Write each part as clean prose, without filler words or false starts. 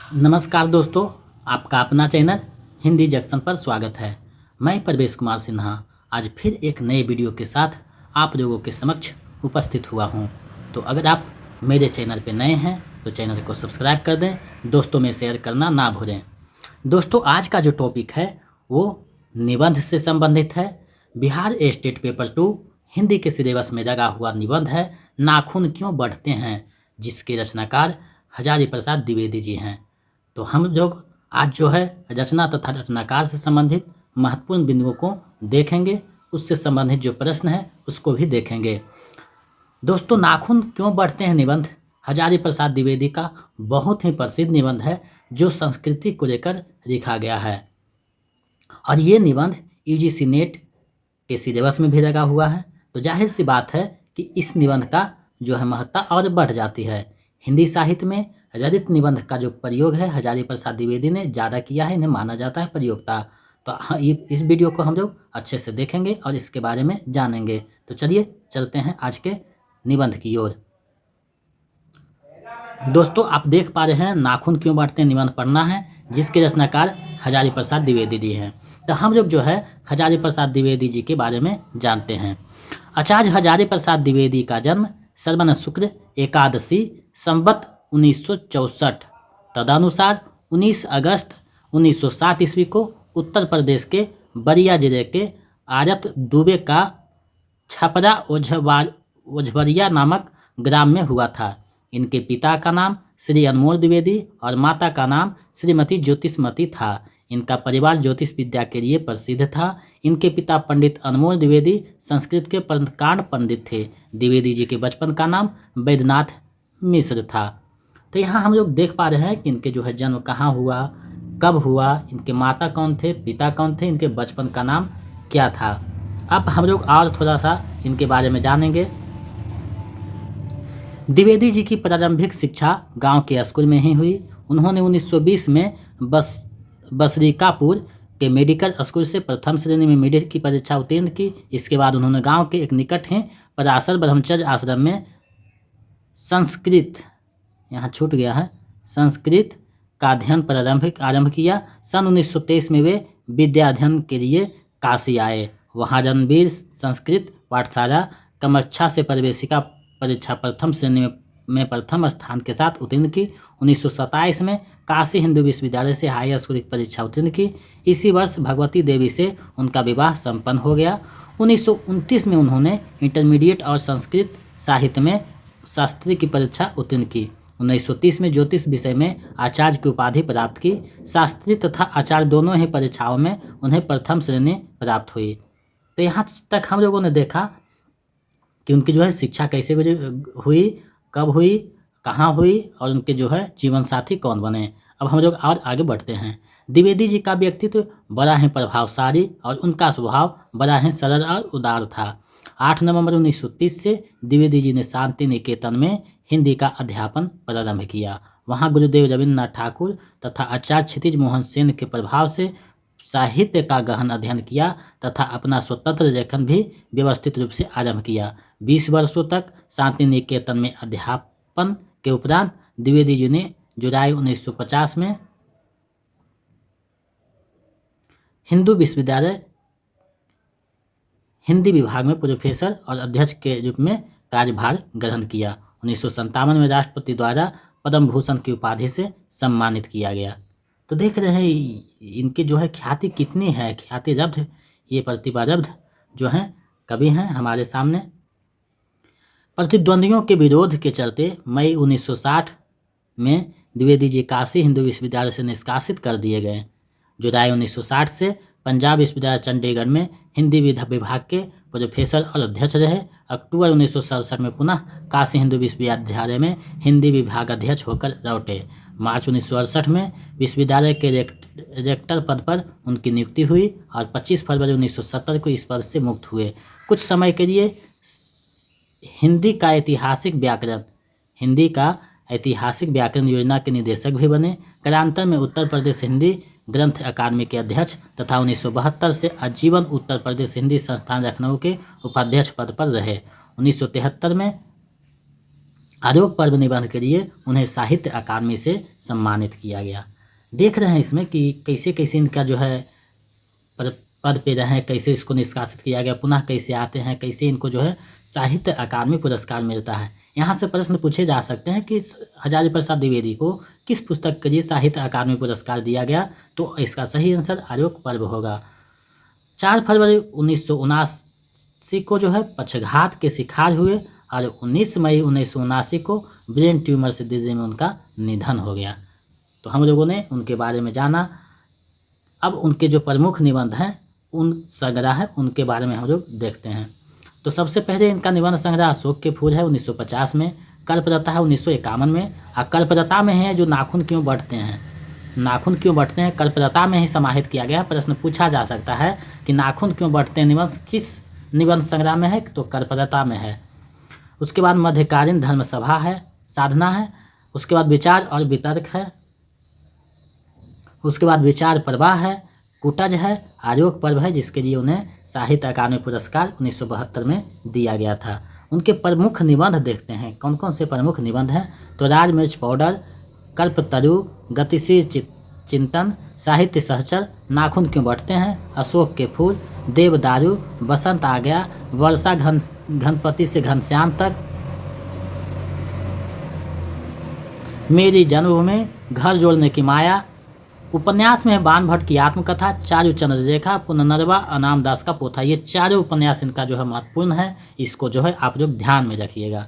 नमस्कार दोस्तों, आपका अपना चैनल हिंदी जंक्शन पर स्वागत है। मैं प्रवेश कुमार सिन्हा आज फिर एक नए वीडियो के साथ आप लोगों के समक्ष उपस्थित हुआ हूं। तो अगर आप मेरे चैनल पर नए हैं तो चैनल को सब्सक्राइब कर दें, दोस्तों में शेयर करना ना भूलें। दोस्तों, आज का जो टॉपिक है वो निबंध से संबंधित है। बिहार स्टेट पेपर 2 हिंदी के सिलेबस में लगा हुआ निबंध है नाखून क्यों बढ़ते हैं, जिसके रचनाकार हजारी प्रसाद द्विवेदी जी हैं। तो हम लोग आज जो है रचना तथा रचनाकार से संबंधित महत्वपूर्ण बिंदुओं को देखेंगे, उससे संबंधित जो प्रश्न है उसको भी देखेंगे। दोस्तों, नाखून क्यों बढ़ते हैं निबंध हजारी प्रसाद द्विवेदी का बहुत ही प्रसिद्ध निबंध है जो संस्कृति को लेकर लिखा गया है और ये निबंध यूजीसी नेट के सिलेबस में भी लगा हुआ है। तो जाहिर सी बात है कि इस निबंध का जो है महत्ता और बढ़ जाती है। हिंदी साहित्य में ललित निबंध का जो प्रयोग है हजारी प्रसाद द्विवेदी ने ज़्यादा किया है, इन्हें माना जाता है प्रयोक्ता। तो इस वीडियो को हम लोग अच्छे से देखेंगे और इसके बारे में जानेंगे। तो चलिए चलते हैं आज के निबंध की ओर। दोस्तों, आप देख पा रहे हैं नाखून क्यों बढ़ते हैं निबंध पढ़ना है, जिसके रचनाकार हजारी प्रसाद द्विवेदी जी हैं। तो हम लोग जो है हजारी प्रसाद द्विवेदी जी के बारे में जानते हैं। आचार्य हजारी प्रसाद द्विवेदी का जन्म श्रवण शुक्ल एकादशी संवत 1964 तदनुसार 19 अगस्त 1907 ईस्वी को उत्तर प्रदेश के बलिया जिले के आरत दुबे का छपरा ओझवरिया नामक ग्राम में हुआ था। इनके पिता का नाम श्री अनमोल द्विवेदी और माता का नाम श्रीमती ज्योतिषमती था। इनका परिवार ज्योतिष विद्या के लिए प्रसिद्ध था। इनके पिता पंडित अनमोल द्विवेदी संस्कृत के प्रकांड पंडित थे। द्विवेदी जी के बचपन का नाम वैद्यनाथ मिश्र था। तो यहाँ हम लोग देख पा रहे हैं कि इनके जो है जन्म कहाँ हुआ, कब हुआ, इनके माता कौन थे, पिता कौन थे, इनके बचपन का नाम क्या था। अब हम लोग और थोड़ा सा इनके बारे में जानेंगे। द्विवेदी जी की प्रारंभिक शिक्षा गांव के स्कूल में ही हुई। उन्होंने 1920 में बसरिकापुर के मेडिकल स्कूल से प्रथम श्रेणी में मेडिकल की परीक्षा उत्तीर्ण की। इसके बाद उन्होंने गांव के एक निकट ही पराशर ब्रह्मचर्य आश्रम में संस्कृत, यहाँ छूट गया है, संस्कृत का अध्ययन आरंभ किया। सन 1923 में वे विद्या अध्ययन के लिए काशी आए। वहाँ रणवीर संस्कृत पाठशाला कामाख्या से प्रवेशिका परीक्षा प्रथम श्रेणी में प्रथम स्थान के साथ उत्तीर्ण की। 1927 में काशी हिंदू विश्वविद्यालय से हाई स्कूल की परीक्षा उत्तीर्ण की। इसी वर्ष भगवती देवी से उनका विवाह संपन्न हो गया। 1929 में उन्होंने इंटरमीडिएट और संस्कृत साहित्य में शास्त्री की परीक्षा उत्तीर्ण की। 1930 में ज्योतिष विषय में आचार्य की उपाधि प्राप्त की। शास्त्री तथा आचार्य दोनों ही परीक्षाओं में उन्हें प्रथम श्रेणी प्राप्त हुई। तो यहाँ तक हम लोगों ने देखा कि उनकी जो है शिक्षा कैसे हुई, कब हुई, कहाँ हुई और उनके जो है जीवन साथी कौन बने। अब हम लोग और आगे बढ़ते हैं। द्विवेदी जी का व्यक्तित्व बड़ा ही प्रभावशाली और उनका स्वभाव बड़ा ही सरल और उदार था। 8 नवंबर 1930 से द्विवेदी जी ने शांति निकेतन में हिंदी का अध्यापन प्रारंभ किया। वहाँ गुरुदेव रविन्द्रनाथ ठाकुर तथा आचार्य क्षितिज मोहन सेन के प्रभाव से साहित्य का गहन अध्ययन किया तथा अपना स्वतंत्र लेखन भी व्यवस्थित रूप से आरंभ किया। 20 वर्षों तक शांति निकेतन में अध्यापन के उपरांत द्विवेदी जी ने जुलाई 1950 में हिंदू विश्वविद्यालय हिंदी विभाग में प्रोफेसर और अध्यक्ष के रूप में कार्यभार ग्रहण किया। 1957 में राष्ट्रपति द्वारा पद्म भूषण की उपाधि से सम्मानित किया गया। तो देख रहे हैं इनकी जो है ख्याति कितनी है, ख्याति रब्ध, ये प्रतिभारब्ध जो हैं कवि हैं हमारे सामने। प्रतिद्वंदियों के विरोध के चलते मई 1960 में द्विवेदी जी काशी हिंदू विश्वविद्यालय से निष्कासित कर दिए गए। जुलाई 1960 से पंजाब विश्वविद्यालय चंडीगढ़ में हिंदी विभाग के प्रोफेसर और अध्यक्ष रहे। अक्टूबर 1967 में पुनः काशी हिंदू विश्वविद्यालय में हिंदी विभाग अध्यक्ष होकर लौटे। मार्च 1968 में विश्वविद्यालय के रेक्टर पद पर उनकी नियुक्ति हुई और 25 फरवरी 1970 को इस पद से मुक्त हुए। कुछ समय के लिए हिंदी का ऐतिहासिक व्याकरण योजना के निदेशक भी बने। कालांतर में उत्तर प्रदेश हिंदी ग्रंथ अकादमी के अध्यक्ष तथा 1972 से आजीवन उत्तर प्रदेश हिंदी संस्थान लखनऊ के उपाध्यक्ष पद पर रहे। 1973 में आरोप पर्व निबंध के लिए उन्हें साहित्य अकादमी से सम्मानित किया गया। देख रहे हैं इसमें कि कैसे कैसे इनका जो है पद पे रहे, कैसे इसको निष्कासित किया गया, पुनः कैसे आते हैं, कैसे इनको जो है साहित्य अकादमी पुरस्कार मिलता है। यहाँ से प्रश्न पूछे जा सकते हैं कि हजारी प्रसाद द्विवेदी को किस पुस्तक के लिए साहित्य अकादमी पुरस्कार दिया गया, तो इसका सही आंसर आरोप पर्व होगा। 4 फरवरी 1979 को जो है पक्षघात के शिकार हुए और 19 मई 1979 को ब्रेन ट्यूमर से दिल्ली में उनका निधन हो गया। तो हम लोगों ने उनके बारे में जाना। अब उनके जो प्रमुख निबंध हैं, उन संग्रह है, उनके बारे में हम लोग देखते हैं। तो सबसे पहले इनका निबंध संग्रह अशोक के फूल है 1950 में, कल्पलता है 1951 में। और कल्पलता में है जो नाखून क्यों बढ़ते हैं, नाखून क्यों बढ़ते हैं कल्पलता में ही समाहित किया गया है। प्रश्न पूछा जा सकता है कि नाखून क्यों बढ़ते हैं निबंध किस निबंध संग्रह में है, तो कल्पलता में है। उसके बाद मध्यकालीन धर्म सभा है, साधना है। उसके बाद विचार और वितर्क है। उसके बाद विचार प्रवाह है, कुटज है, आरोप पर्व है, जिसके लिए उन्हें साहित्य अकादमी पुरस्कार 1972 में दिया गया था। उनके प्रमुख निबंध देखते हैं कौन कौन से प्रमुख निबंध हैं। तो राज मिर्च पाउडर, कल्पतरु, गतिशील चिंतन, साहित्य सहचर, नाखून क्यों बढ़ते हैं, अशोक के फूल, देवदारू, बसंत आ गया, वर्षा घनपति से घनश्याम तक, मेरी जन्मभूमि, घर जोड़ने की माया। उपन्यास में है बाण भट्ट की आत्मकथा, चारु चंद्र रेखा, पुनर्नवा, अनाम दास का पोथा। ये चारों उपन्यास इनका जो है महत्वपूर्ण है, इसको जो है आप लोग ध्यान में रखिएगा।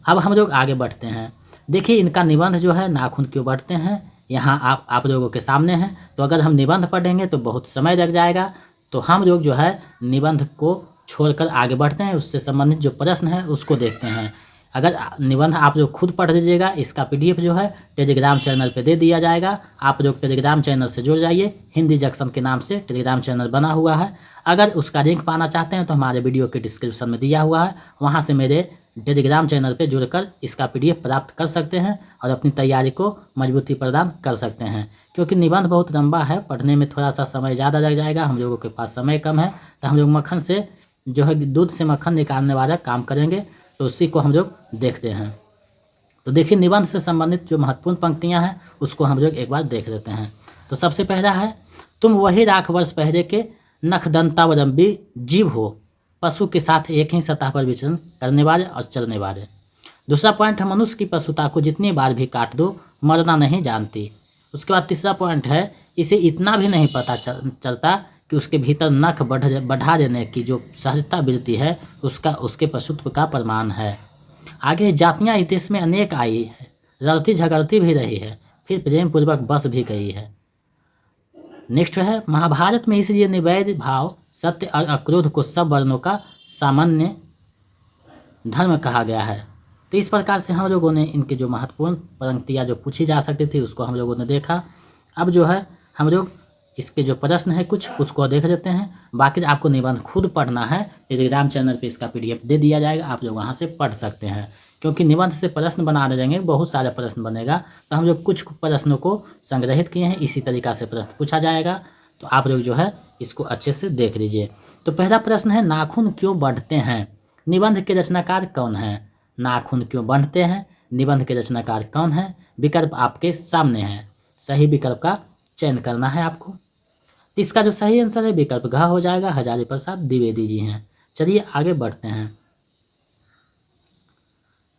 अब हम लोग आगे बढ़ते हैं। देखिए इनका निबंध जो है नाखून क्यों बढ़ते हैं, यहाँ आप लोगों के सामने हैं। तो अगर हम निबंध पढ़ेंगे तो बहुत समय लग जाएगा, तो हम लोग जो है निबंध को छोड़कर आगे बढ़ते हैं। उससे संबंधित जो प्रश्न है उसको देखते हैं। अगर निबंध आप लोग खुद पढ़ लीजिएगा, इसका PDF जो है टेलीग्राम चैनल पे दे दिया जाएगा। आप लोग टेलीग्राम चैनल से जुड़ जाइए, हिंदी जंक्शन के नाम से टेलीग्राम चैनल बना हुआ है। अगर उसका लिंक पाना चाहते हैं तो हमारे वीडियो के डिस्क्रिप्शन में दिया हुआ है, वहाँ से मेरे टेलीग्राम चैनल पे जुड़कर इसका PDF प्राप्त कर सकते हैं और अपनी तैयारी को मजबूती प्रदान कर सकते हैं। क्योंकि निबंध बहुत लंबा है, पढ़ने में थोड़ा सा समय ज़्यादा लग जाएगा, हम लोगों के पास समय कम है, तो हम लोग मक्खन से जो है दूध से मक्खन निकालने वाला काम करेंगे। तो उसी को हम लोग देखते हैं। तो देखिए निबंध से संबंधित जो महत्वपूर्ण पंक्तियां हैं उसको हम लोग एक बार देख लेते हैं। तो सबसे पहला है, तुम वही राख वर्ष पहले के नखदंतावलंबी जीव हो, पशु के साथ एक ही सतह पर विचरण करने वाले और चलने वाले। दूसरा पॉइंट है, मनुष्य की पशुता को जितनी बार भी काट दो मरना नहीं जानती। उसके बाद तीसरा पॉइंट है, इसे इतना भी नहीं पता चलता कि उसके भीतर नख बढ़ा देने की जो सहजता वृत्ति है उसके पशुत्व का प्रमाण है। आगे जातियाँ इस देश में अनेक आई है, लड़ती झगड़ती भी रही है, फिर प्रेम पूर्वक बस भी गई है। नेक्स्ट है, महाभारत में इसलिए निवैध भाव, सत्य और अक्रोध को सब वर्णों का सामान्य धर्म कहा गया है। तो इस प्रकार से हम लोगों ने इनके जो महत्वपूर्ण पंक्तियाँ जो पूछी जा सकती थी उसको हम लोगों ने देखा। अब जो है हम लोग इसके जो प्रश्न है कुछ उसको देख लेते हैं। बाकी आपको निबंध खुद पढ़ना है, टेलीग्राम चैनल पे इसका PDF दे दिया जाएगा, आप लोग वहाँ से पढ़ सकते हैं। क्योंकि निबंध से प्रश्न बना देंगे, बहुत सारे प्रश्न बनेगा, तो हम लोग कुछ प्रश्नों को संग्रहित किए हैं, इसी तरीक़ा से प्रश्न पूछा जाएगा। तो आप लोग जो है इसको अच्छे से देख लीजिए। तो पहला प्रश्न है, नाखून क्यों बढ़ते हैं, निबंध के रचनाकार कौन है। नाखून क्यों बढ़ते हैं, निबंध के रचनाकार कौन है। विकल्प आपके सामने है, सही विकल्प का चयन करना है आपको। इसका जो सही आंसर है विकल्प घ हो जाएगा, हजारी प्रसाद द्विवेदी जी हैं। चलिए आगे बढ़ते हैं।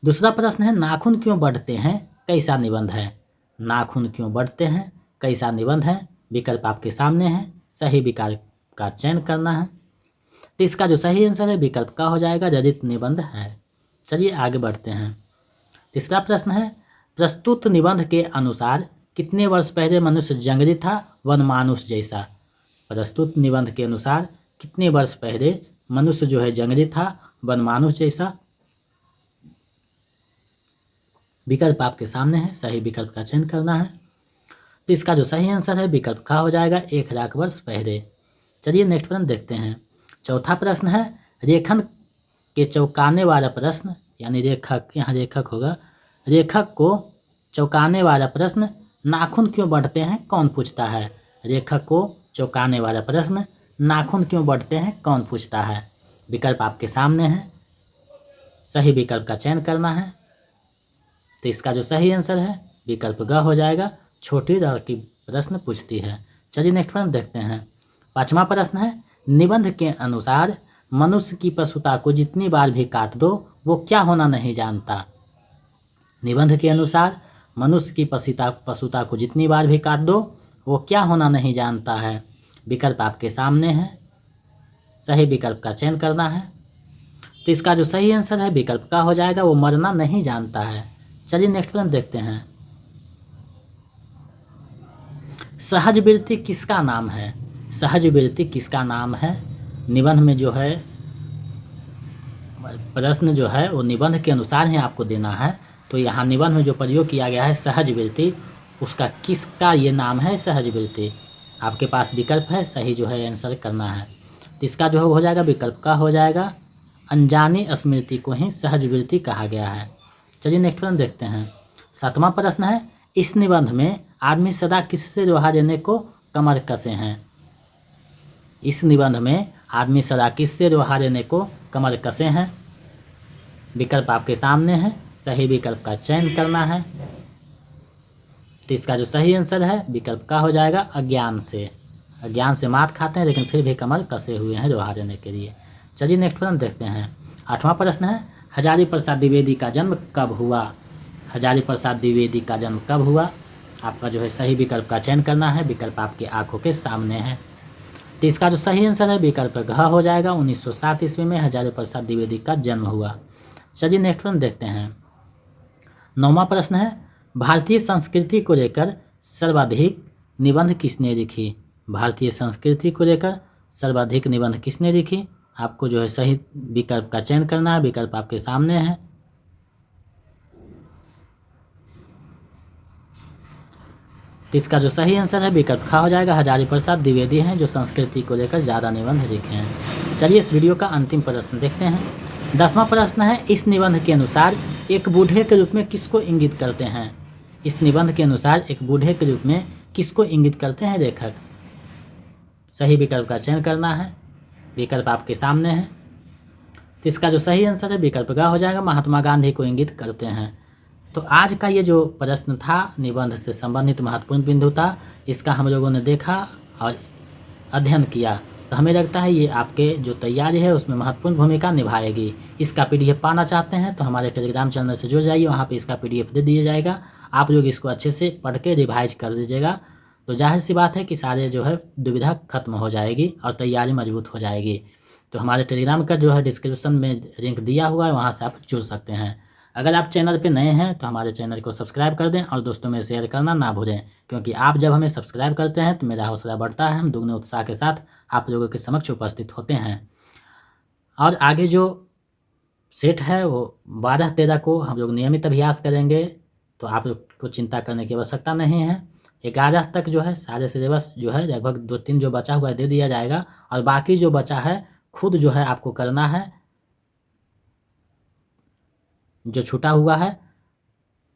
दूसरा प्रश्न है, नाखून क्यों बढ़ते हैं, कैसा निबंध है। नाखून क्यों बढ़ते हैं, कैसा निबंध है। विकल्प आपके सामने है, सही विकल्प का चयन करना है। तो इसका जो सही आंसर है विकल्प का हो जाएगा, ललित निबंध है। चलिए आगे बढ़ते हैं। तीसरा प्रश्न है, प्रस्तुत निबंध के अनुसार कितने वर्ष पहले मनुष्य जंगली था, वन मानुष जैसा। प्रस्तुत निबंध के अनुसार कितने वर्ष पहले मनुष्य जो है जंगली था, वन मानुष जैसा। विकल्प आपके सामने है, सही विकल्प का चयन करना है। तो इसका जो सही आंसर है विकल्प का हो जाएगा, 1 लाख वर्ष पहले। चलिए नेक्स्ट प्रश्न देखते हैं। चौथा प्रश्न है, रेखन के चौंकाने वाला प्रश्न, यानी रेखक, यहाँ रेखक होगा, रेखक को चौंकाने वाला प्रश्न, नाखून क्यों बढ़ते हैं, कौन पूछता है। रेखक को चौंकाने वाला प्रश्न, नाखून क्यों बढ़ते हैं, कौन पूछता है। विकल्प आपके सामने है, सही विकल्प का चयन करना है। तो इसका जो सही आंसर है विकल्प ग हो जाएगा, छोटी र की प्रश्न पूछती है। चलिए नेक्स्ट प्रश्न देखते हैं। 5वां प्रश्न है, निबंध के अनुसार मनुष्य की पशुता को जितनी बार भी काट दो वो क्या होना नहीं जानता। निबंध के अनुसार मनुष्य की पशुता को जितनी बार भी काट दो वो क्या होना नहीं जानता है। विकल्प आपके सामने है, सही विकल्प का चयन करना है। तो इसका जो सही आंसर है विकल्प का हो जाएगा, वो मरना नहीं जानता है। चलिए नेक्स्ट प्रश्न देखते हैं। सहज वृत्ति किसका नाम है। सहज वृत्ति किसका नाम है। निबंध में जो है प्रश्न जो है वो निबंध के अनुसार ही आपको देना है। तो यहाँ निबंध में जो प्रयोग किया गया है सहज वृत्ति, उसका किसका ये नाम है सहज वृत्ति। आपके पास विकल्प है, सही जो है आंसर करना है। तो इसका जो है हो जाएगा विकल्प का हो जाएगा, अनजानी स्मृति को ही सहज वृत्ति कहा गया है। चलिए नेक्स्ट प्रश्न देखते हैं। 7वां प्रश्न है, इस निबंध में आदमी सदा किससे दोहा देने को कमर कसे हैं। इस निबंध में आदमी सदा किससे दोहा देने को कमर कसे हैं। विकल्प आपके सामने है, सही विकल्प का चयन करना है। तो इसका जो सही आंसर है विकल्प का हो जाएगा, अज्ञान से। अज्ञान से मात खाते हैं लेकिन फिर भी कमर कसे हुए हैं दोहा देने के लिए। चलिए नेक्स्ट प्रश्न देखते हैं। 8वां प्रश्न है, हजारी प्रसाद द्विवेदी का जन्म कब हुआ। हजारी प्रसाद द्विवेदी का जन्म कब हुआ। आपका जो है सही विकल्प का चयन करना है। विकल्प आपकी आंखों के सामने है। तो इसका जो सही आंसर है विकल्प घ हो जाएगा। 1907 ईस्वी में हजारी प्रसाद द्विवेदी का जन्म हुआ। चलिए नेक्स्ट प्रश्न देखते हैं। 9वां प्रश्न है, भारतीय संस्कृति को लेकर सर्वाधिक निबंध किसने लिखी। भारतीय संस्कृति को लेकर सर्वाधिक निबंध किसने लिखी। आपको जो है सही विकल्प का चयन करना है। विकल्प आपके सामने है। तो इसका जो सही आंसर है विकल्प खा हो जाएगा, हजारी प्रसाद द्विवेदी हैं जो संस्कृति को लेकर ज़्यादा निबंध लिखे हैं। चलिए इस वीडियो का अंतिम प्रश्न देखते हैं। 10वां प्रश्न है, इस निबंध के अनुसार एक बूढ़े के रूप में किसको इंगित करते हैं। इस निबंध के अनुसार एक बूढ़े के रूप में किसको इंगित करते हैं लेखक। सही विकल्प का चयन करना है। विकल्प आपके सामने है। तो इसका जो सही आंसर है विकल्प का हो जाएगा, महात्मा गांधी को इंगित करते हैं। तो आज का ये जो प्रश्न था निबंध से संबंधित महत्वपूर्ण बिंदु था, इसका हम लोगों ने देखा और अध्ययन किया। तो हमें लगता है ये आपके जो तैयारी है उसमें महत्वपूर्ण भूमिका निभाएगी। इसका PDF पाना चाहते हैं तो हमारे टेलीग्राम चैनल से जुड़ जाइए, वहाँ पे इसका PDF दे दिया जाएगा। आप लोग इसको अच्छे से पढ़ के रिवाइज कर लीजिएगा। तो जाहिर सी बात है कि सारे जो है दुविधा खत्म हो जाएगी और तैयारी मजबूत हो जाएगी। तो हमारे टेलीग्राम का जो है डिस्क्रिप्शन में लिंक दिया हुआ है, वहाँ से आप जुड़ सकते हैं। अगर आप चैनल पे नए हैं तो हमारे चैनल को सब्सक्राइब कर दें और दोस्तों में शेयर करना ना भूलें, क्योंकि आप जब हमें सब्सक्राइब करते हैं तो मेरा हौसला बढ़ता है। हम दुगने उत्साह के साथ आप लोगों के समक्ष उपस्थित होते हैं। और आगे जो सेट है वो 12-13 को हम लोग नियमित अभ्यास करेंगे, तो आप लोग को चिंता करने की आवश्यकता नहीं है। 11 तक जो है सारे सिलेबस जो है लगभग 2-3 जो बचा हुआ है दे दिया जाएगा, और बाकी जो बचा है खुद जो है आपको करना है। जो छूटा हुआ है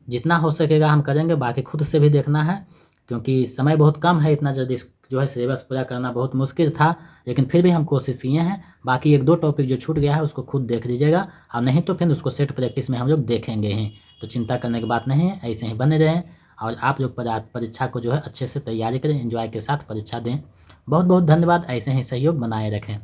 जितना हो सकेगा हम करेंगे, बाकी खुद से भी देखना है, क्योंकि समय बहुत कम है। इतना जल्दी जो है सिलेबस पूरा करना बहुत मुश्किल था, लेकिन फिर भी हम कोशिश किए हैं। बाकी 1-2 टॉपिक जो छूट गया है उसको खुद देख लीजिएगा, और नहीं तो फिर उसको सेट प्रैक्टिस में हम लोग देखेंगे ही। तो चिंता करने की बात नहीं है, ऐसे ही बने रहें और आप लोग परीक्षा को जो है अच्छे से तैयारी करें, एंजॉय के साथ परीक्षा दें। बहुत बहुत धन्यवाद। ऐसे ही सहयोग बनाए रखें।